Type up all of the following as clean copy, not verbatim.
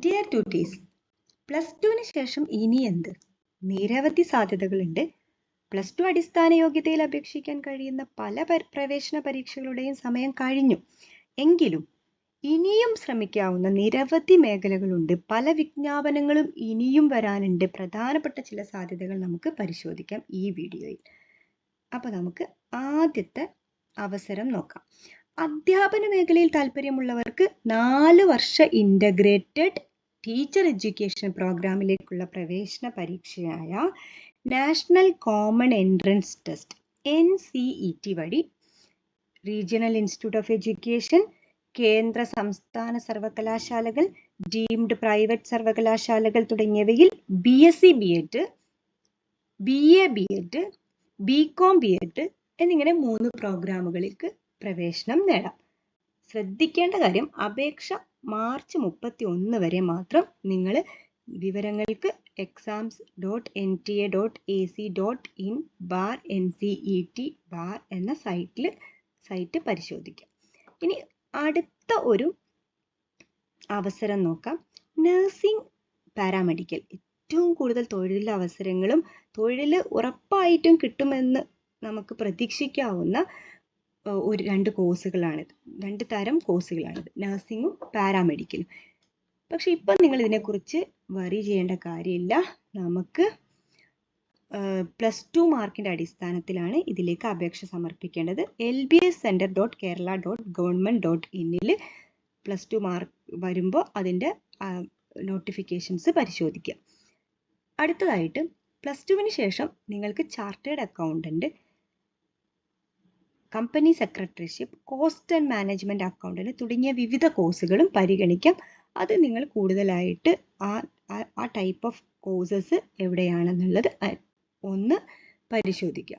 Dear ട്യൂട്ടീസ്, plus ടുവിന് ശേഷം ഇനി എന്ത്? നിരവധി സാധ്യതകളുണ്ട്. പ്ലസ് ടു അടിസ്ഥാന യോഗ്യതയിൽ അപേക്ഷിക്കാൻ കഴിയുന്ന പല പ്രവേശന പരീക്ഷകളുടെയും സമയം കഴിഞ്ഞു. എങ്കിലും ഇനിയും ശ്രമിക്കാവുന്ന നിരവധി മേഖലകളുണ്ട്. പല വിജ്ഞാപനങ്ങളും ഇനിയും വരാനുണ്ട്. പ്രധാനപ്പെട്ട ചില സാധ്യതകൾ നമുക്ക് പരിശോധിക്കാം ഈ വീഡിയോയിൽ. അപ്പോൾ നമുക്ക് ആദ്യത്തെ അവസരം നോക്കാം. അധ്യാപന മേഖലയിൽ താല്പര്യമുള്ളവർക്ക് 4 വർഷ ഇൻ്റഗ്രേറ്റഡ് ടീച്ചർ എഡ്യൂക്കേഷൻ പ്രോഗ്രാമിലേക്കുള്ള പ്രവേശന പരീക്ഷയായ national common entrance test NCET വഴി റീജിയണൽ ഇൻസ്റ്റിറ്റ്യൂട്ട് ഓഫ് എഡ്യൂക്കേഷൻ, കേന്ദ്ര സംസ്ഥാന സർവകലാശാലകൾ, ഡീംഡ് പ്രൈവറ്റ് സർവകലാശാലകൾ തുടങ്ങിയവയിൽ BSc B.Ed, BA B.Ed, BCom B.Ed എന്നിങ്ങനെ 3 പ്രോഗ്രാമുകളിലേക്ക് പ്രവേശനം നേടാം. ശ്രദ്ധിക്കേണ്ട കാര്യം, അപേക്ഷ മാർച്ച് 31 വരെ മാത്രം. നിങ്ങൾ വിവരങ്ങൾക്ക് exams.nta.ac.in/NCET എന്ന സൈറ്റ് പരിശോധിക്കാം. ഇനി അടുത്ത ഒരു അവസരം നോക്കാം. Nursing, paramedical. ഏറ്റവും കൂടുതൽ തൊഴിലവസരങ്ങളും തൊഴിൽ ഉറപ്പായിട്ടും കിട്ടുമെന്ന് നമുക്ക് പ്രതീക്ഷിക്കാവുന്ന 2 കോഴ്സുകളാണിത്. 2 തരം കോഴ്സുകളാണിത്, നഴ്സിംഗും പാരാമെഡിക്കലും. പക്ഷെ ഇപ്പം നിങ്ങൾ ഇതിനെക്കുറിച്ച് വറി ചെയ്യേണ്ട കാര്യമില്ല. നമുക്ക് +2 മാർക്കിൻ്റെ അടിസ്ഥാനത്തിലാണ് ഇതിലേക്ക് അപേക്ഷ സമർപ്പിക്കേണ്ടത്. lbscenter.kerala.government.in +2 മാർക്ക് വരുമ്പോൾ അതിൻ്റെ നോട്ടിഫിക്കേഷൻസ് പരിശോധിക്കുക. അടുത്തതായിട്ട് +2വിന് ശേഷം നിങ്ങൾക്ക് chartered accountant, company secretaryship, cost and management accountant തുടങ്ങിയ വിവിധ കോഴ്സുകളും പരിഗണിക്കാം. അത് നിങ്ങൾ കൂടുതലായിട്ട് ആ ടൈപ്പ് ഓഫ് കോഴ്സസ് എവിടെയാണെന്നുള്ളത് ഒന്ന് പരിശോധിക്കുക.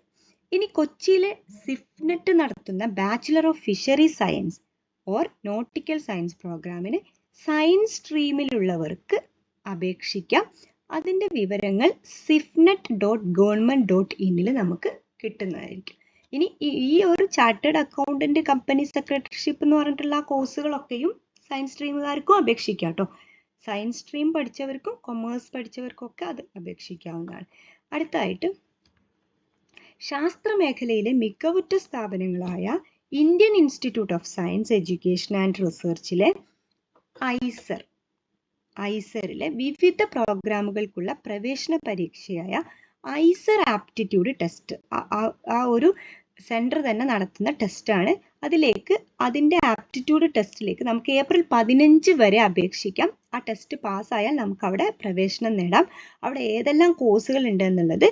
ഇനി കൊച്ചിയിലെ സിഫ്നെറ്റ് നടത്തുന്ന bachelor of fishery science or nautical science പ്രോഗ്രാമിന് സയൻസ് സ്ട്രീമിലുള്ളവർക്ക് അപേക്ഷിക്കാം. അതിൻ്റെ വിവരങ്ങൾ sifnet.government.in നമുക്ക് കിട്ടുന്നതായിരിക്കും. ഇനി ഈ ഒരു ചാർട്ടേഡ് അക്കൗണ്ടൻറ്റ്, കമ്പനി സെക്രട്ടറിഷിപ്പ് എന്ന് പറഞ്ഞിട്ടുള്ള ആ കോഴ്സുകളൊക്കെയും സയൻസ് സ്ട്രീമുകാർക്കും അപേക്ഷിക്കാം കേട്ടോ. സയൻസ് സ്ട്രീം പഠിച്ചവർക്കും കൊമേഴ്സ് പഠിച്ചവർക്കൊക്കെ അത് അപേക്ഷിക്കാവുന്നതാണ്. അടുത്തായിട്ട് ശാസ്ത്ര മേഖലയിലെ മികവുറ്റ സ്ഥാപനങ്ങളായ Indian institute of science education and റിസർച്ചിലെ ഐസറിലെ വിവിധ പ്രോഗ്രാമുകൾക്കുള്ള പ്രവേശന പരീക്ഷയായ ഐസർ ആപ്റ്റിറ്റ്യൂഡ് ടെസ്റ്റ്, ആ ഒരു സെൻറ്റർ തന്നെ നടത്തുന്ന ടെസ്റ്റാണ്. അതിൻ്റെ ആപ്റ്റിറ്റ്യൂഡ് ടെസ്റ്റിലേക്ക് നമുക്ക് ഏപ്രിൽ 15 വരെ അപേക്ഷിക്കാം. ആ ടെസ്റ്റ് പാസ്സായാൽ നമുക്ക് അവിടെ പ്രവേശനം നേടാം. അവിടെ ഏതെല്ലാം കോഴ്സുകൾ ഉണ്ട് എന്നുള്ളത്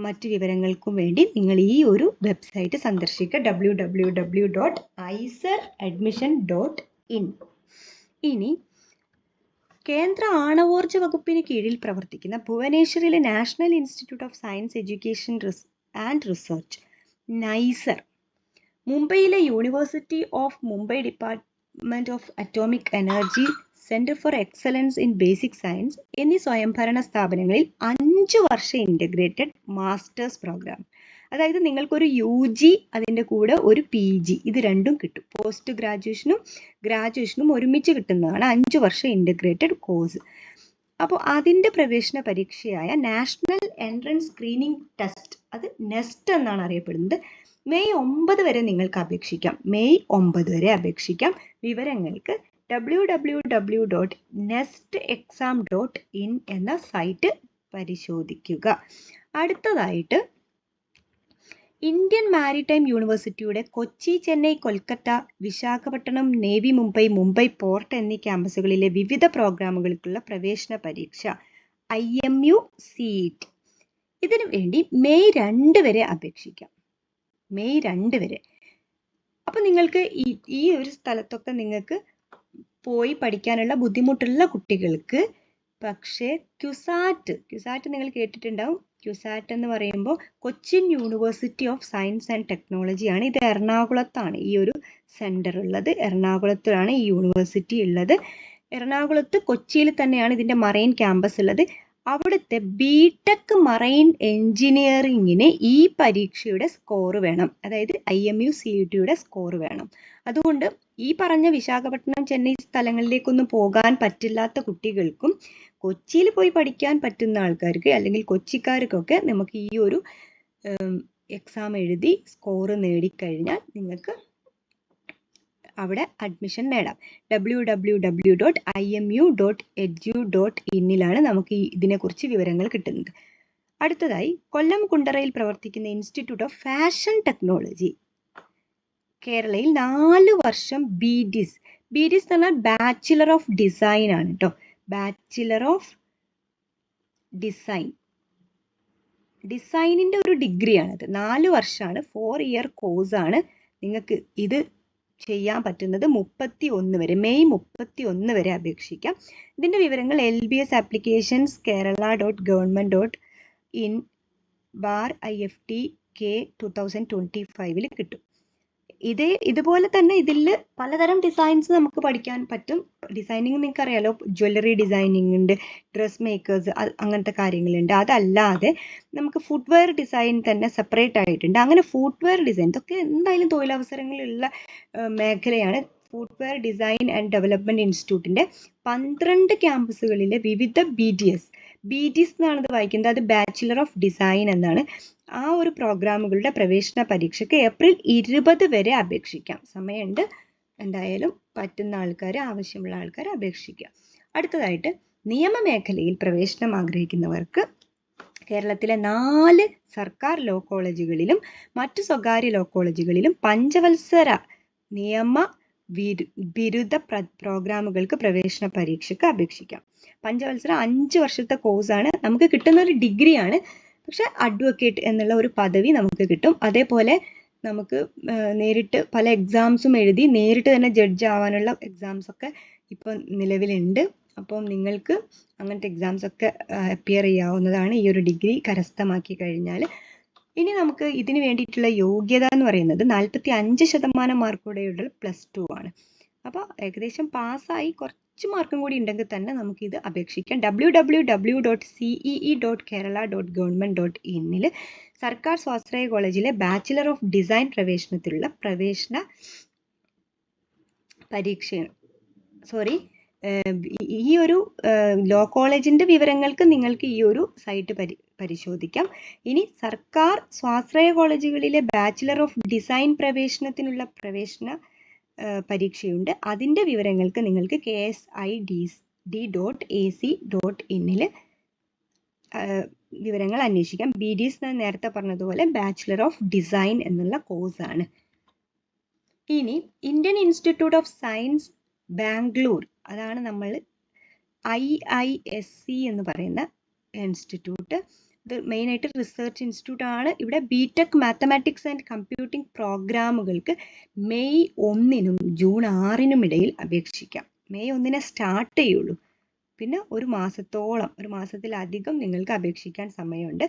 മറ്റു വിവരങ്ങൾക്കും വേണ്ടി നിങ്ങൾ ഈ ഒരു വെബ്സൈറ്റ് സന്ദർശിക്കുക, www.iseradmission.in. ഇനി കേന്ദ്ര ആണവോർജ വകുപ്പിന് കീഴിൽ പ്രവർത്തിക്കുന്ന ഭുവനേശ്വറിലെ national institute of science education and research NISER, മുംബൈയിലെ university of Mumbai department of atomic energy centre for excellence in basic science എന്നീ സ്വയംഭരണ സ്ഥാപനങ്ങളിൽ 5 വർഷ ഇൻ്റഗ്രേറ്റഡ് മാസ്റ്റേഴ്സ് പ്രോഗ്രാം, അതായത് നിങ്ങൾക്കൊരു UG അതിൻ്റെ കൂടെ ഒരു PG, ഇത് രണ്ടും കിട്ടും. പോസ്റ്റ് ഗ്രാജുവേഷനും ഒരുമിച്ച് കിട്ടുന്നതാണ് 5 വർഷ ഇൻ്റഗ്രേറ്റഡ് കോഴ്സ്. അപ്പോൾ അതിൻ്റെ പ്രവേശന പരീക്ഷയായ നാഷണൽ എൻട്രൻസ് സ്ക്രീനിങ് ടെസ്റ്റ്, അത് നെസ്റ്റ് എന്നാണ് അറിയപ്പെടുന്നത്. മെയ് 9 വരെ നിങ്ങൾക്ക് അപേക്ഷിക്കാം. വിവരങ്ങൾക്ക് www.nestexam.in എന്ന സൈറ്റ് പരിശോധിക്കുക. അടുത്തതായിട്ട് ഇന്ത്യൻ മാരിടൈം യൂണിവേഴ്സിറ്റിയുടെ കൊച്ചി, ചെന്നൈ, കൊൽക്കത്ത, വിശാഖപട്ടണം, നേവി മുംബൈ പോർട്ട് എന്നീ ക്യാമ്പസുകളിലെ വിവിധ പ്രോഗ്രാമുകൾക്കുള്ള പ്രവേശന പരീക്ഷ IMU CET. ഇതിനു വേണ്ടി മെയ് 2 വരെ അപേക്ഷിക്കാം. മെയ് 2 വരെ. അപ്പോൾ നിങ്ങൾക്ക് ഈ ഒരു സ്ഥലത്തൊക്കെ നിങ്ങൾക്ക് പോയി പഠിക്കാനുള്ള ബുദ്ധിമുട്ടുള്ള കുട്ടികൾക്ക് പക്ഷേ ക്യുസാറ്റ് നിങ്ങൾ കേട്ടിട്ടുണ്ടാവും. ക്യുസാറ്റ് എന്ന് പറയുമ്പോൾ Cochin university of science and ടെക്നോളജിയാണ്. ഇത് എറണാകുളത്താണ് ഈ ഒരു സെൻറ്റർ ഉള്ളത്. എറണാകുളത്തിലാണ് ഈ യൂണിവേഴ്സിറ്റി ഉള്ളത്. എറണാകുളത്ത് കൊച്ചിയിൽ തന്നെയാണ് ഇതിൻ്റെ മറൈൻ ക്യാമ്പസ് ഉള്ളത്. അവിടുത്തെ BTech മറൈൻ എൻജിനീയറിങ്ങിന് ഈ പരീക്ഷയുടെ സ്കോർ വേണം, അതായത് IMU CETയുടെ സ്കോർ വേണം. അതുകൊണ്ട് ഈ പറഞ്ഞ വിശാഖപട്ടണം, ചെന്നൈ സ്ഥലങ്ങളിലേക്കൊന്നും പോകാൻ പറ്റില്ലാത്ത കുട്ടികൾക്കും കൊച്ചിയിൽ പോയി പഠിക്കാൻ പറ്റുന്ന ആൾക്കാർക്ക് അല്ലെങ്കിൽ കൊച്ചിക്കാർക്കൊക്കെ നമുക്ക് ഈ ഒരു എക്സാം എഴുതി സ്കോർ നേടിക്കഴിഞ്ഞാൽ നിങ്ങൾക്ക് അവിടെ അഡ്മിഷൻ നേടാം. www.imu.edu.in നമുക്ക് ഇതിനെക്കുറിച്ച് വിവരങ്ങൾ കിട്ടുന്നത്. അടുത്തതായി കൊല്ലം കുണ്ടറയിൽ പ്രവർത്തിക്കുന്ന ഇൻസ്റ്റിറ്റ്യൂട്ട് ഓഫ് ഫാഷൻ ടെക്നോളജി കേരളയിൽ 4 വർഷം BDIS എന്ന് പറഞ്ഞാൽ ബാച്ചിലർ ഓഫ് ഡിസൈൻ ആണ് കേട്ടോ. ബാച്ചിലർ ഓഫ് ഡിസൈനിൻ്റെ ഒരു ഡിഗ്രിയാണത്. 4 വർഷമാണ്, 4 ഇയർ കോഴ്സാണ്. നിങ്ങൾക്ക് ഇത് ചെയ്യാൻ പറ്റുന്നത് 31 വരെ, മെയ് 31 വരെ അപേക്ഷിക്കാം. ഇതിൻ്റെ വിവരങ്ങൾ LBS ആപ്ലിക്കേഷൻസ് kerala.government.in/IFTK 2025 കിട്ടും. ഇതുപോലെ തന്നെ ഇതിൽ പലതരം ഡിസൈൻസ് നമുക്ക് പഠിക്കാൻ പറ്റും. ഡിസൈനിങ് നിങ്ങൾക്ക് അറിയാലോ, ജ്വല്ലറി ഡിസൈനിങ് ഉണ്ട്, ഡ്രസ് മേക്കേഴ്സ്, അങ്ങനത്തെ കാര്യങ്ങളുണ്ട്. അതല്ലാതെ നമുക്ക് ഫുട്വെയർ ഡിസൈൻ തന്നെ സെപ്പറേറ്റ് ആയിട്ടുണ്ട്. അങ്ങനെ ഫുട്വെയർ ഡിസൈൻ ഇതൊക്കെ എന്തായാലും തൊഴിലവസരങ്ങളുള്ള മേഖലയാണ്. ഫുട്വെയർ ഡിസൈൻ ആൻഡ് ഡെവലപ്മെൻറ്റ് ഇൻസ്റ്റിറ്റ്യൂട്ടിൻ്റെ 12 ക്യാമ്പസുകളിലെ വിവിധ BDS എന്നാണ് ഇത് വായിക്കുന്നത്. അത് ബാച്ചിലർ ഓഫ് ഡിസൈൻ എന്നാണ്. ആ ഒരു പ്രോഗ്രാമുകളുടെ പ്രവേശന പരീക്ഷയ്ക്ക് ഏപ്രിൽ 20 വരെ അപേക്ഷിക്കാം. സമയമുണ്ട്. എന്തായാലും പറ്റുന്ന ആൾക്കാർ, ആവശ്യമുള്ള ആൾക്കാർ അപേക്ഷിക്കുക. അടുത്തതായിട്ട് നിയമമേഖലയിൽ പ്രവേശനം ആഗ്രഹിക്കുന്നവർക്ക് കേരളത്തിലെ 4 സർക്കാർ ലോ കോളേജുകളിലും മറ്റു സ്വകാര്യ ലോ കോളേജുകളിലും പഞ്ചവത്സര നിയമ ബിരുദ പ്രോഗ്രാമുകൾക്ക് പ്രവേശന പരീക്ഷയ്ക്ക് അപേക്ഷിക്കാം. പഞ്ചവത്സര 5 വർഷത്തെ കോഴ്സാണ്. നമുക്ക് കിട്ടുന്ന ഒരു ഡിഗ്രിയാണ്, പക്ഷെ അഡ്വക്കേറ്റ് എന്നുള്ള ഒരു പദവി നമുക്ക് കിട്ടും. അതേപോലെ നമുക്ക് നേരിട്ട് പല എക്സാംസും എഴുതി നേരിട്ട് തന്നെ ജഡ്ജ് ആവാനുള്ള എക്സാംസൊക്കെ ഇപ്പോൾ നിലവിലുണ്ട്. അപ്പം നിങ്ങൾക്ക് അങ്ങനത്തെ എക്സാംസൊക്കെ അപ്പിയർ ചെയ്യാവുന്നതാണ് ഈ ഒരു ഡിഗ്രി കരസ്ഥമാക്കി കഴിഞ്ഞാൽ. ഇനി നമുക്ക് ഇതിന് വേണ്ടിയിട്ടുള്ള യോഗ്യത എന്ന് പറയുന്നത് 45% മാർക്കോടെയുള്ള +2 ആണ്. അപ്പോൾ ഏകദേശം പാസ്സായി കുറച്ച് മാർക്കും കൂടി ഉണ്ടെങ്കിൽ തന്നെ നമുക്കിത് അപേക്ഷിക്കാം. www.cee.kerala.government.in സർക്കാർ സ്വാശ്രയ കോളേജിലെ ബാച്ചിലർ ഓഫ് ഡിസൈൻ പ്രവേശനത്തിലുള്ള പ്രവേശന പരീക്ഷയാണ്. ഈ ഒരു ലോ കോളേജിൻ്റെ വിവരങ്ങൾക്ക് നിങ്ങൾക്ക് ഈ ഒരു സൈറ്റ് പരിശോധിക്കാം. ഇനി സർക്കാർ സ്വാശ്രയ കോളേജുകളിലെ ബാച്ചിലർ ഓഫ് ഡിസൈൻ പ്രവേശനത്തിനുള്ള പ്രവേശന പരീക്ഷയുണ്ട്. അതിൻ്റെ viവരങ്ങൾക്ക് നിങ്ങൾക്ക് KSID.ac.in വിവരങ്ങൾ അന്വേഷിക്കാം. BDIS ഞാൻ നേരത്തെ പറഞ്ഞതുപോലെ ബാച്ചിലർ ഓഫ് ഡിസൈൻ എന്നുള്ള കോഴ്സാണ്. ഇനി Indian institute of science Bangalore, അതാണ് നമ്മൾ IISc എന്ന് പറയുന്ന ഇൻസ്റ്റിറ്റ്യൂട്ട്. ഇത് മെയിനായിട്ട് റിസർച്ച് ഇൻസ്റ്റിറ്റ്യൂട്ട് ആണ്. ഇവിടെ BTech മാത്തമാറ്റിക്സ് ആൻഡ് കമ്പ്യൂട്ടിംഗ് പ്രോഗ്രാമുകൾക്ക് മെയ് 1 ജൂൺ 6 ഇടയിൽ അപേക്ഷിക്കാം. മെയ് 1 സ്റ്റാർട്ട് ചെയ്യുള്ളൂ. പിന്നെ ഒരു മാസത്തിലധികം നിങ്ങൾക്ക് അപേക്ഷിക്കാൻ സമയമുണ്ട്.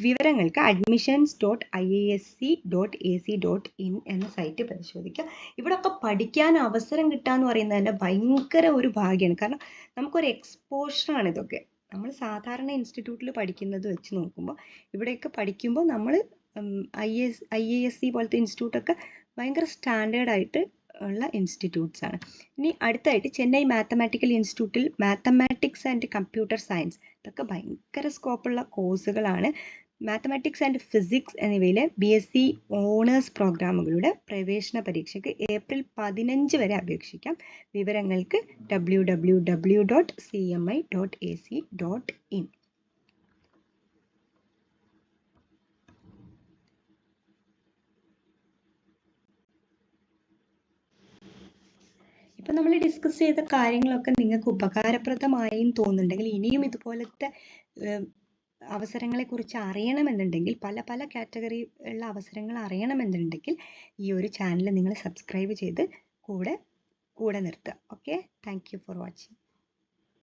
വിവരങ്ങൾക്ക് admissions.iisc.ac.in എന്ന സൈറ്റ് പരിശോധിക്കുക. ഇവിടെയൊക്കെ പഠിക്കാൻ അവസരം കിട്ടുക എന്ന് പറയുന്നത് തന്നെ ഭയങ്കര ഒരു ഭാഗ്യമാണ്. കാരണം നമുക്കൊരു എക്സ്പോഷറാണ് ഇതൊക്കെ. നമ്മൾ സാധാരണ ഇൻസ്റ്റിറ്റ്യൂട്ടിൽ പഠിക്കുന്നത് വെച്ച് നോക്കുമ്പോൾ ഇവിടെയൊക്കെ പഠിക്കുമ്പോൾ നമ്മൾ IISc പോലത്തെ ഇൻസ്റ്റിറ്റ്യൂട്ടൊക്കെ ഭയങ്കര സ്റ്റാൻഡേർഡായിട്ട് ഉള്ള ഇൻസ്റ്റിറ്റ്യൂട്ട്സ് ആണ്. ഇനി അടുത്തായിട്ട് ചെന്നൈ മാത്തമാറ്റിക്കൽ ഇൻസ്റ്റിറ്റ്യൂട്ടിൽ മാത്തമാറ്റിക്സ് ആൻഡ് കമ്പ്യൂട്ടർ സയൻസ്, ഇതൊക്കെ ഭയങ്കര സ്കോപ്പുള്ള കോഴ്സുകളാണ്. മാത്തമാറ്റിക്സ് ആൻഡ് ഫിസിക്സ് എന്നിവയിലെ BSc ഓണേഴ്സ് പ്രോഗ്രാമുകളുടെ പ്രവേശന പരീക്ഷയ്ക്ക് ഏപ്രിൽ 15 വരെ അപേക്ഷിക്കാം. വിവരങ്ങൾക്ക് www.cmi.ac.in. ഇപ്പം നമ്മൾ ഡിസ്കസ് ചെയ്ത കാര്യങ്ങളൊക്കെ നിങ്ങൾക്ക് ഉപകാരപ്രദമായും തോന്നുന്നുണ്ടെങ്കിൽ, ഇനിയും ഇതുപോലത്തെ അവസരങ്ങളെക്കുറിച്ച് അറിയണമെന്നുണ്ടെങ്കിൽ, പല കാറ്റഗറി ഉള്ള അവസരങ്ങൾ അറിയണമെന്നുണ്ടെങ്കിൽ ഈ ഒരു ചാനൽ നിങ്ങൾ സബ്സ്ക്രൈബ് ചെയ്ത് കൂടെ നിർത്തുക. Okay, thank you for watching.